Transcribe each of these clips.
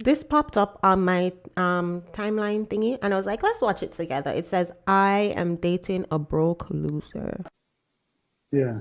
this popped up on my timeline thingy, and I was like, let's watch it together. It says, I am dating a broke loser. Yeah.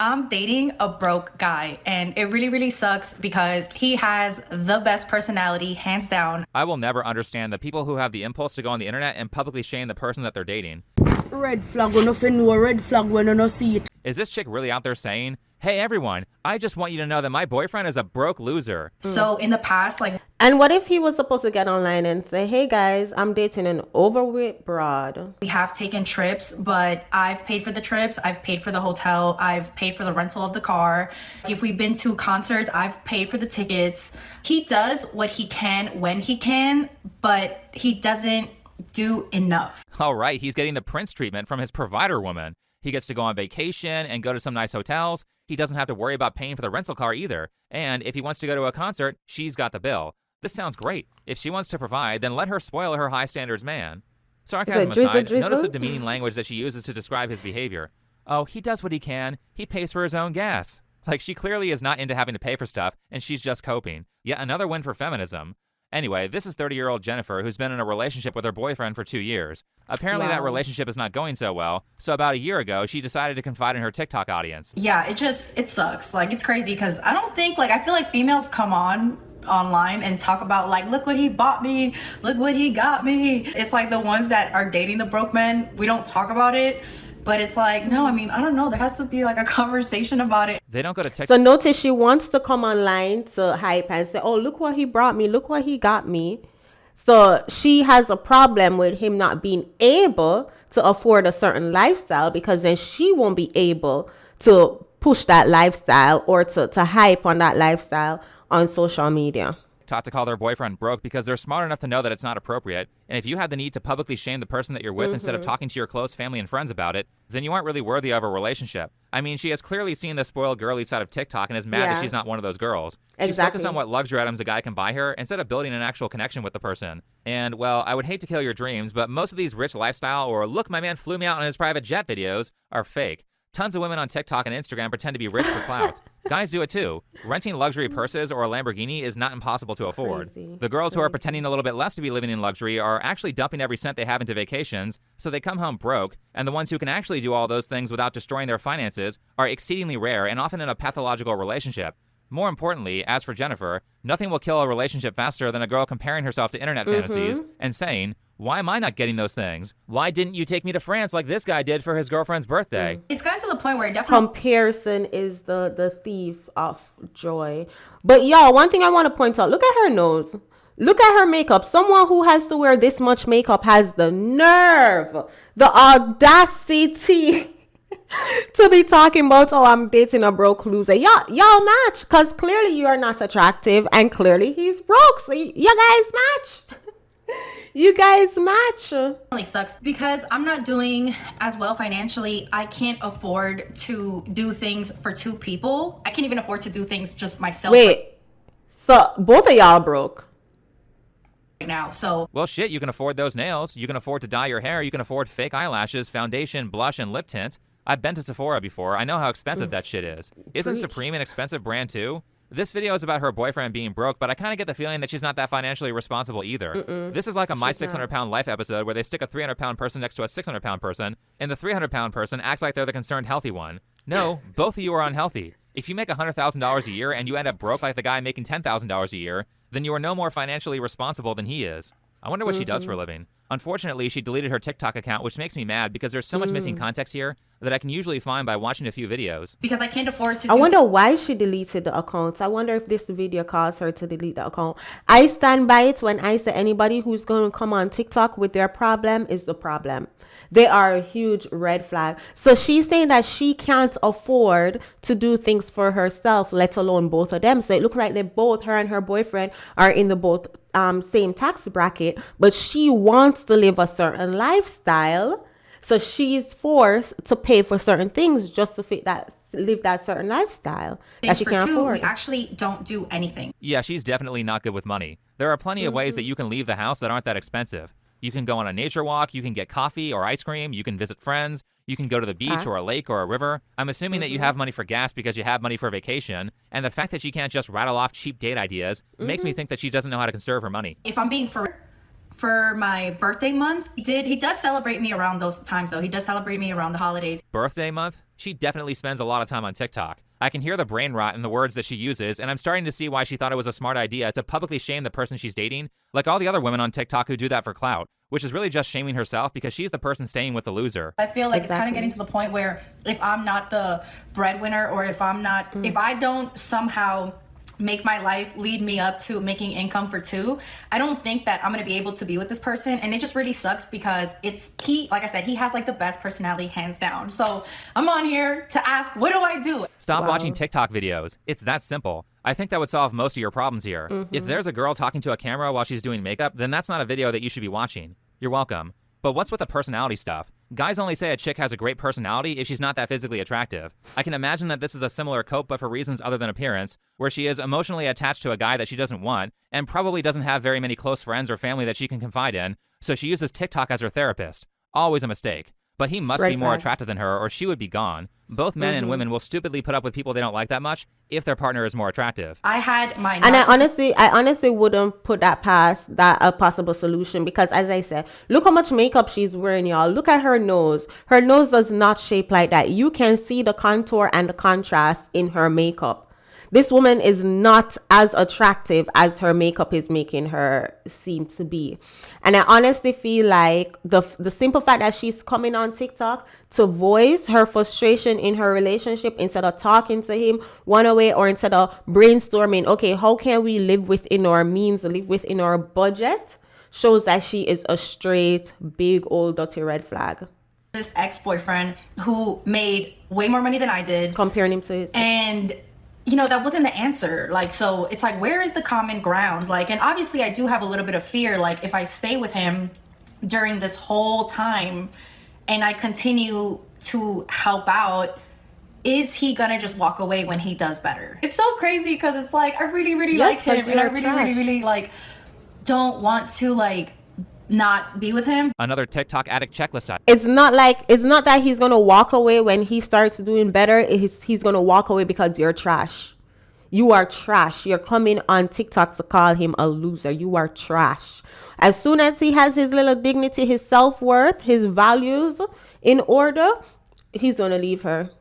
I'm dating a broke guy, and it really, really sucks because he has the best personality, hands down. I will never understand the people who have the impulse to go on the internet and publicly shame the person that they're dating. Red flag when nothing know, red flag when I no see it. Is this chick really out there saying, hey everyone, I just want you to know that my boyfriend is a broke loser? So in the past, like... And what if he was supposed to get online and say, hey guys, I'm dating an overweight broad. We have taken trips, but I've paid for the trips, I've paid for the hotel, I've paid for the rental of the car. If we've been to concerts, I've paid for the tickets. He does what he can when he can, but he doesn't do enough. All right, he's getting the prince treatment from his provider woman. He gets to go on vacation and go to some nice hotels. He doesn't have to worry about paying for the rental car either. And if he wants to go to a concert, she's got the bill. This sounds great. If she wants to provide, then let her spoil her high standards man. Sarcasm aside, notice the demeaning language that she uses to describe his behavior. Oh, he does what he can. He pays for his own gas. Like, she clearly is not into having to pay for stuff, and she's just coping. Yet another win for feminism. Anyway, this is 30-year-old Jennifer, who's been in a relationship with her boyfriend for 2 years. Apparently that relationship is not going so well, so about a year ago, she decided to confide in her TikTok audience. Yeah, it sucks. Like, it's crazy because I don't think, like, I feel like females come online and talk about, like, look what he bought me, look what he got me. It's like the ones that are dating the broke men, we don't talk about it. But it's like, no, I mean, I don't know. There has to be like a conversation about it. They don't go to TikTok. So notice she wants to come online to hype and say, oh, look what he brought me. Look what he got me. So she has a problem with him not being able to afford a certain lifestyle, because then she won't be able to push that lifestyle or to hype on that lifestyle on social media. Taught to call their boyfriend broke because they're smart enough to know that it's not appropriate. And if you have the need to publicly shame the person that you're with instead of talking to your close family and friends about it, then you aren't really worthy of a relationship. I mean, she has clearly seen the spoiled girly side of TikTok and is mad that she's not one of those girls. She's focused on what luxury items a guy can buy her instead of building an actual connection with the person. And, well, I would hate to kill your dreams, but most of these rich lifestyle or look, my man flew me out on his private jet videos are fake. Tons of women on TikTok and Instagram pretend to be rich for clout. Guys do it too. Renting luxury purses or a Lamborghini is not impossible to afford. The girls who are pretending a little bit less to be living in luxury are actually dumping every cent they have into vacations, so they come home broke, and the ones who can actually do all those things without destroying their finances are exceedingly rare and often in a pathological relationship. More importantly, as for Jennifer, nothing will kill a relationship faster than a girl comparing herself to internet fantasies and saying, why am I not getting those things? Why didn't you take me to France like this guy did for his girlfriend's birthday? It's gotten to the point where it definitely... Comparison is the thief of joy. But y'all, one thing I want to point out, look at her nose. Look at her makeup. Someone who has to wear this much makeup has the nerve, the audacity to be talking about, oh, I'm dating a broke loser. Y'all match, because clearly you are not attractive and clearly he's broke. So you guys match. You guys match. It really sucks because I'm not doing as well financially. I can't afford to do things for two people. I can't even afford to do things just myself. Wait, so both of y'all broke right now, so... Well, shit, you can afford those nails. You can afford to dye your hair. You can afford fake eyelashes, foundation, blush, and lip tint. I've been to Sephora before. I know how expensive that shit is. Isn't Supreme an expensive brand too? This video is about her boyfriend being broke, but I kind of get the feeling that she's not that financially responsible either. This is like a My 600-Pound Life episode where they stick a 300-pound person next to a 600-pound person, and the 300-pound person acts like they're the concerned healthy one. No, both of you are unhealthy. If you make $100,000 a year and you end up broke like the guy making $10,000 a year, then you are no more financially responsible than he is. I wonder what she does for a living. Unfortunately, she deleted her TikTok account, which makes me mad because there's so much missing context here that I can usually find by watching a few videos. Because I can't afford to I wonder why she deleted the account. I wonder if this video caused her to delete the account. I stand by it when I say anybody who's going to come on TikTok with their problem is the problem. They are a huge red flag. So she's saying that she can't afford to do things for herself, let alone both of them. So it looks like they both, her and her boyfriend, are in the both same tax bracket, but she wants to live a certain lifestyle. So she's forced to pay for certain things just to live that certain lifestyle that she can't afford. We actually don't do anything. Yeah, she's definitely not good with money. There are plenty of ways that you can leave the house that aren't that expensive. You can go on a nature walk, you can get coffee or ice cream, you can visit friends, You can go to the beach or a lake or a river. I'm assuming that you have money for gas because you have money for vacation. And the fact that she can't just rattle off cheap date ideas makes me think that she doesn't know how to conserve her money. If I'm being for my birthday month, he does celebrate me around those times though. He does celebrate me around the holidays. Birthday month? She definitely spends a lot of time on TikTok. I can hear the brain rot in the words that she uses, and I'm starting to see why she thought it was a smart idea to publicly shame the person she's dating, like all the other women on TikTok who do that for clout, which is really just shaming herself because she's the person staying with the loser. I feel like it's kind of getting to the point where if I'm not the breadwinner, or if I don't somehow make my life lead me up to making income for two, I don't think that I'm gonna be able to be with this person. And it just really sucks because like I said, he has like the best personality hands down. So I'm on here to ask, what do I do? Stop watching TikTok videos. It's that simple. I think that would solve most of your problems here. If there's a girl talking to a camera while she's doing makeup, then that's not a video that you should be watching. You're welcome. But what's with the personality stuff? Guys only say a chick has a great personality if she's not that physically attractive. I can imagine that this is a similar cope, but for reasons other than appearance, where she is emotionally attached to a guy that she doesn't want, and probably doesn't have very many close friends or family that she can confide in, so she uses TikTok as her therapist. Always a mistake. But he must be more attractive than her, or she would be gone. Both men and women will stupidly put up with people they don't like that much if their partner is more attractive. I had my and I honestly wouldn't put that past that a possible solution, because as I said, look how much makeup she's wearing, y'all. Look at her nose. Her nose does not shape like that. You can see the contour and the contrast in her makeup. This woman is not as attractive as her makeup is making her seem to be. And I honestly feel like the simple fact that she's coming on TikTok to voice her frustration in her relationship, instead of talking to him one-on-one, or instead of brainstorming, okay, how can we live within our means, live within our budget, shows that she is a straight, big, old, dirty red flag. This ex-boyfriend who made way more money than I did. Comparing him to his and you know, that wasn't the answer. Like, so it's like, where is the common ground? Like, and obviously I do have a little bit of fear. Like, if I stay with him during this whole time and I continue to help out, is he gonna just walk away when he does better? It's so crazy because it's like, I really, really like him, and I really like don't want to like not be with him. Another TikTok addict checklist item. It's not that he's gonna walk away when he starts doing better. He's gonna walk away because you're trash. You are trash. You're coming on TikTok to call him a loser. You are trash. As soon as he has his little dignity, his self-worth, his values in order, he's gonna leave her.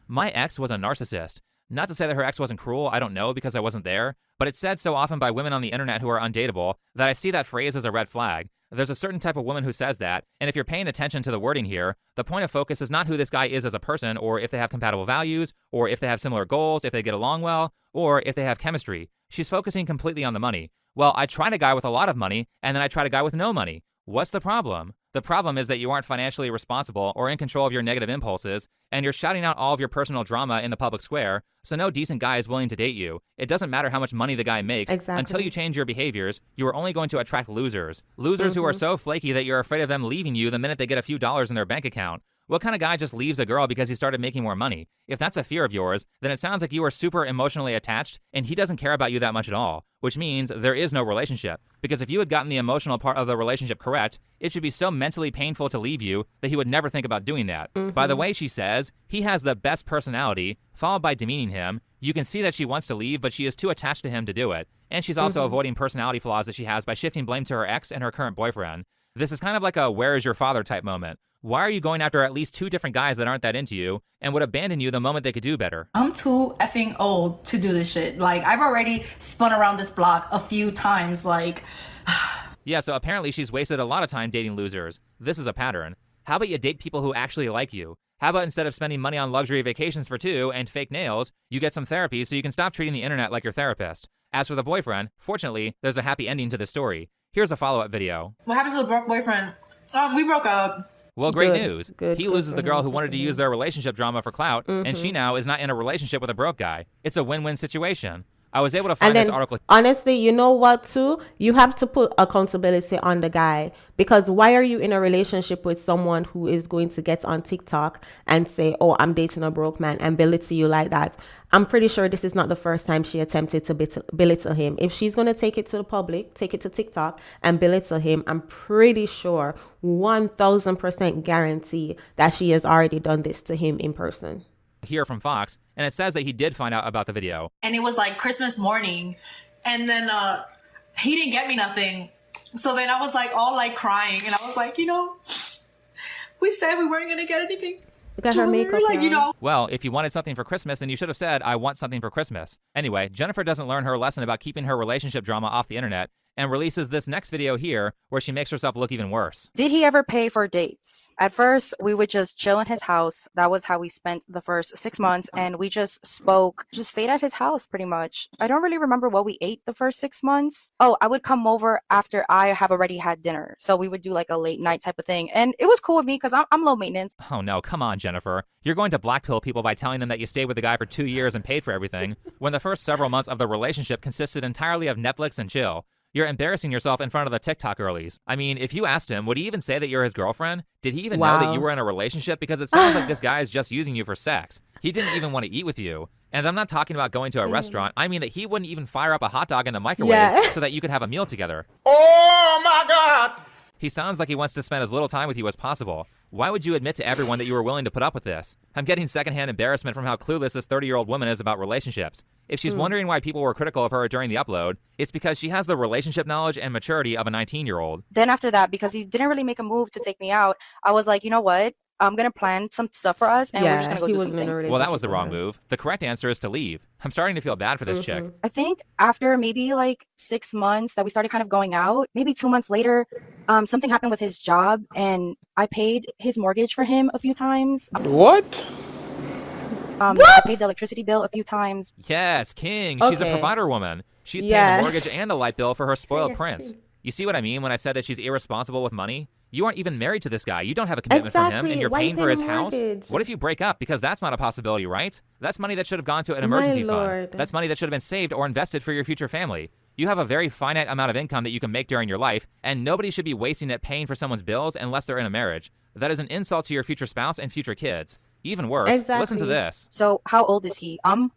My ex was a narcissist. Not to say that her ex wasn't cruel, I don't know because I wasn't there, but it's said so often by women on the internet who are undateable that I see that phrase as a red flag. There's a certain type of woman who says that, and if you're paying attention to the wording here, the point of focus is not who this guy is as a person, or if they have compatible values, or if they have similar goals, if they get along well, or if they have chemistry. She's focusing completely on the money. Well, I tried a guy with a lot of money, and then I tried a guy with no money. What's the problem? The problem is that you aren't financially responsible or in control of your negative impulses, and you're shouting out all of your personal drama in the public square, so no decent guy is willing to date you. It doesn't matter how much money the guy makes. Until you change your behaviors, you are only going to attract losers. Losers who are so flaky that you're afraid of them leaving you the minute they get a few dollars in their bank account. What kind of guy just leaves a girl because he started making more money? If that's a fear of yours, then it sounds like you are super emotionally attached and he doesn't care about you that much at all, which means there is no relationship. Because if you had gotten the emotional part of the relationship correct, it should be so mentally painful to leave you that he would never think about doing that. By the way, she says, he has the best personality, followed by demeaning him. You can see that she wants to leave, but she is too attached to him to do it. And she's also avoiding personality flaws that she has by shifting blame to her ex and her current boyfriend. This is kind of like a where is your father type moment. Why are you going after at least two different guys that aren't that into you and would abandon you the moment they could do better? I'm too effing old to do this shit. Like, I've already spun around this block a few times, like... Yeah, so apparently she's wasted a lot of time dating losers. This is a pattern. How about you date people who actually like you? How about instead of spending money on luxury vacations for two and fake nails, you get some therapy so you can stop treating the internet like your therapist? As for the boyfriend, fortunately, there's a happy ending to this story. Here's a follow-up video. What happened to the broke boyfriend? We broke up. Well, great news. He loses the girl who wanted to use their relationship drama for clout, and she now is not in a relationship with a broke guy. It's a win-win situation. I was able to And find this then, article. honestly, you know what, too? You have to put accountability on the guy, because why are you in a relationship with someone who is going to get on TikTok and say, oh, I'm dating a broke man, and belittle you like that? I'm pretty sure this is not the first time she attempted to belittle him. If she's going to take it to the public, take it to TikTok and belittle him, I'm pretty sure 1000% guarantee that she has already done this to him in person. Here from Fox, and it says that he did find out about the video. And it was like Christmas morning, and then he didn't get me nothing. So then I was like all like crying, and I was like, we said we weren't gonna get anything. Look at her makeup, like, Well, if you wanted something for Christmas, then you should have said, I want something for Christmas. Anyway, Jennifer doesn't learn her lesson about keeping her relationship drama off the internet and releases this next video here where she makes herself look even worse. Did he ever pay for dates? At first, we would just chill in his house. That was how we spent the first 6 months, and we just stayed at his house pretty much. I don't really remember what we ate the first 6 months. Oh, I would come over after I have already had dinner. So we would do like a late night type of thing. And it was cool with me because I'm low maintenance. Oh no, come on, Jennifer. You're going to blackpill people by telling them that you stayed with the guy for 2 years and paid for everything, when the first several months of the relationship consisted entirely of Netflix and chill. You're embarrassing yourself in front of the TikTok girlies. I mean, if you asked him, would he even say that you're his girlfriend? Did he even know that you were in a relationship? Because it sounds like this guy is just using you for sex. He didn't even want to eat with you. And I'm not talking about going to a restaurant. I mean that he wouldn't even fire up a hot dog in the microwave so that you could have a meal together. Oh my God! He sounds like he wants to spend as little time with you as possible. Why would you admit to everyone that you were willing to put up with this? I'm getting secondhand embarrassment from how clueless this 30-year-old woman is about relationships. If she's wondering why people were critical of her during the upload, it's because she has the relationship knowledge and maturity of a 19-year-old. Then after that, because he didn't really make a move to take me out, I was like, you know what? I'm going to plan some stuff for us, and we're just going to go do something. Well, that was the wrong move. The correct answer is to leave. I'm starting to feel bad for this chick. I think after maybe like 6 months that we started kind of going out, maybe 2 months later, something happened with his job, and I paid his mortgage for him a few times. What? I paid the electricity bill a few times. Yes, King. She's a provider woman. She's paying the mortgage and the light bill for her spoiled prince. You see what I mean when I said that she's irresponsible with money? You aren't even married to this guy. You don't have a commitment from him, and you're paying for his house. What if you break up? Because that's not a possibility, right? That's money that should have gone to an emergency fund. That's money that should have been saved or invested for your future family. You have a very finite amount of income that you can make during your life, and nobody should be wasting it paying for someone's bills unless they're in a marriage. That is an insult to your future spouse and future kids. Even worse, listen to this. So how old is he? I'm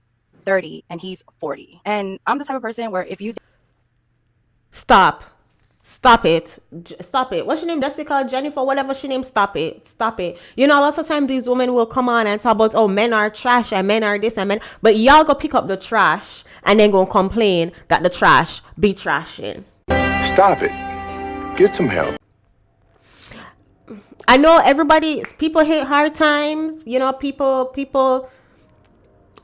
30 and he's 40. And I'm the type of person where if you... Stop it. Stop it. What's your name? Jessica, Jennifer, whatever she name. Stop it. You know, lots of times these women will come on and talk about, oh, men are trash and men are this and men. But y'all go pick up the trash and then go complain that the trash be trashing. Stop it. Get some help. I know people hate hard times. You know,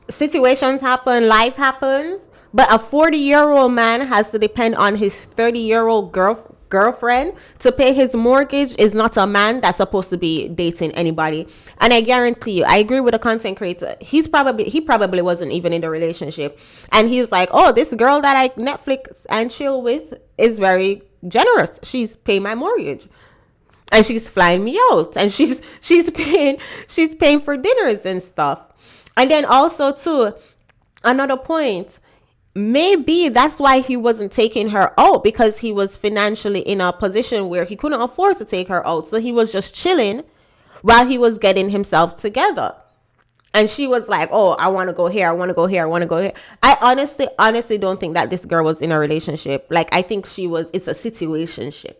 situations happen, life happens. But a 40-year-old man has to depend on his 30-year-old girlfriend to pay his mortgage. Is not a man that's supposed to be dating anybody. And I guarantee you, I agree with the content creator. He probably wasn't even in the relationship. And he's like, oh, this girl that I Netflix and chill with is very generous. She's paying my mortgage. And she's flying me out. And she's paying for dinners and stuff. And then also too, another point, maybe that's why he wasn't taking her out, because he was financially in a position where he couldn't afford to take her out. So he was just chilling while he was getting himself together. And she was like, oh, I want to go here. I want to go here. I want to go here. I honestly don't think that this girl was in a relationship. Like, I think it's a situationship.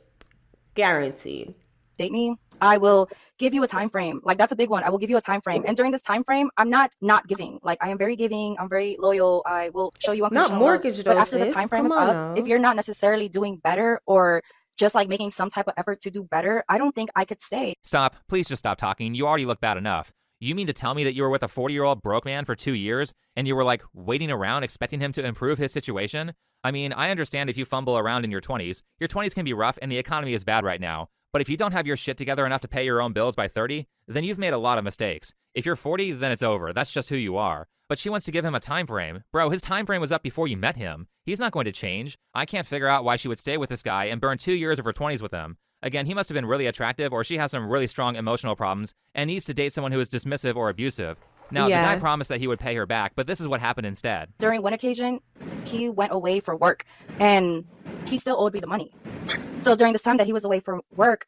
Guaranteed. Date me, I will give you a time frame. Like, that's a big one. I will give you a time frame, and during this time frame, I'm not giving. Like, I am very giving. I'm very loyal. I will show you unconditional not mortgage love. though, but after the time frame is up, now. if you're not necessarily doing better or just like making some type of effort to do better, I don't think I could stay. Stop. Please just stop talking. You already look bad enough. You mean to tell me that you were with a 40-year-old broke man for 2 years and you were like waiting around expecting him to improve his situation? I mean, I understand if you fumble around in your 20s. Your 20s can be rough and the economy is bad right now. But if you don't have your shit together enough to pay your own bills by 30, then you've made a lot of mistakes. If you're 40, then it's over. That's just who you are. But she wants to give him a time frame. Bro, his time frame was up before you met him. He's not going to change. I can't figure out why she would stay with this guy and burn 2 years of her 20s with him. Again, he must have been really attractive, or she has some really strong emotional problems and needs to date someone who is dismissive or abusive. Now, the guy Yeah. promised that he would pay her back, but this is what happened instead. During one occasion, he went away for work and he still owed me the money. So during this time that he was away from work,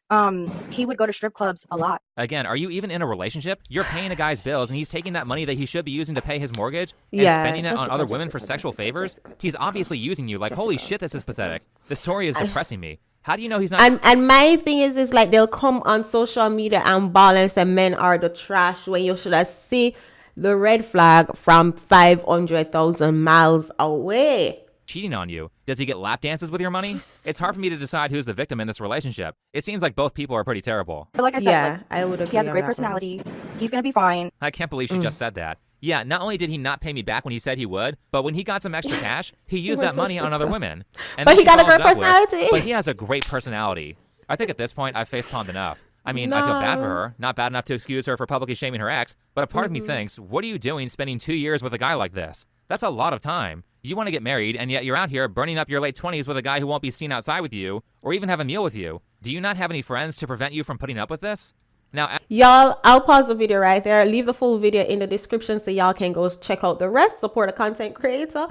he would go to strip clubs a lot. Again, are you even in a relationship? You're paying a guy's bills and he's taking that money that he should be using to pay his mortgage and Yeah, spending it on Jessica, other women for Jessica, sexual Jessica, favors? Jessica, He's obviously using you. Like, holy shit, this is pathetic. This story is depressing me. How do you know he's not? And my thing is like they'll come on social media and ball and say men are the trash when you should have seen the red flag from 500,000 miles away. Cheating on you? Does he get lap dances with your money? It's hard for me to decide who's the victim in this relationship. It seems like both people are pretty terrible. But like I said, Yeah, I would agree. he has a on great that one. personality. He's gonna be fine. I can't believe she just said that. Yeah, not only did he not pay me back when he said he would, but when he got some extra cash, he used that money on other women. And But then he she got a follows great it up with, personality. But he has a great personality. I think at this point, I've face-palmed enough. I mean, I feel bad for her. Not bad enough to excuse her for publicly shaming her ex, but a part of me thinks, what are you doing spending 2 years with a guy like this? That's a lot of time. You want to get married, and yet you're out here burning up your late 20s with a guy who won't be seen outside with you, or even have a meal with you. Do you not have any friends to prevent you from putting up with this? Now, Y'all, I'll pause the video right there. Leave the full video in the description so y'all can go check out the rest. Support a content creator.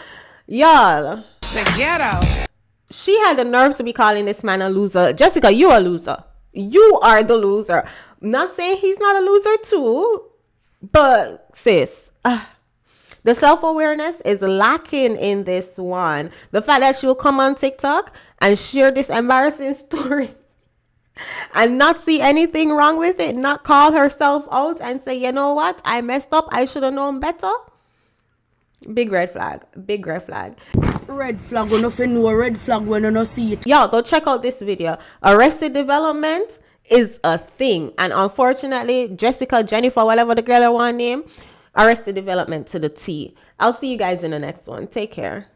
Y'all. The ghetto. She had the nerve to be calling this man a loser. Jessica, you're a loser. You are the loser. Not saying he's not a loser too, but sis, the self-awareness is lacking in this one. The fact that she'll come on TikTok and share this embarrassing story and not see anything wrong with it, not call herself out and say, you know what, I messed up, I should have known better. Big red flag. Big red flag. Red flag when you know red flag when you no see it. Y'all go check out this video. Arrested Development is a thing, and unfortunately Jessica, Jennifer, whatever the girl I want name, Arrested Development to the T. I'll see you guys in the next one. Take care.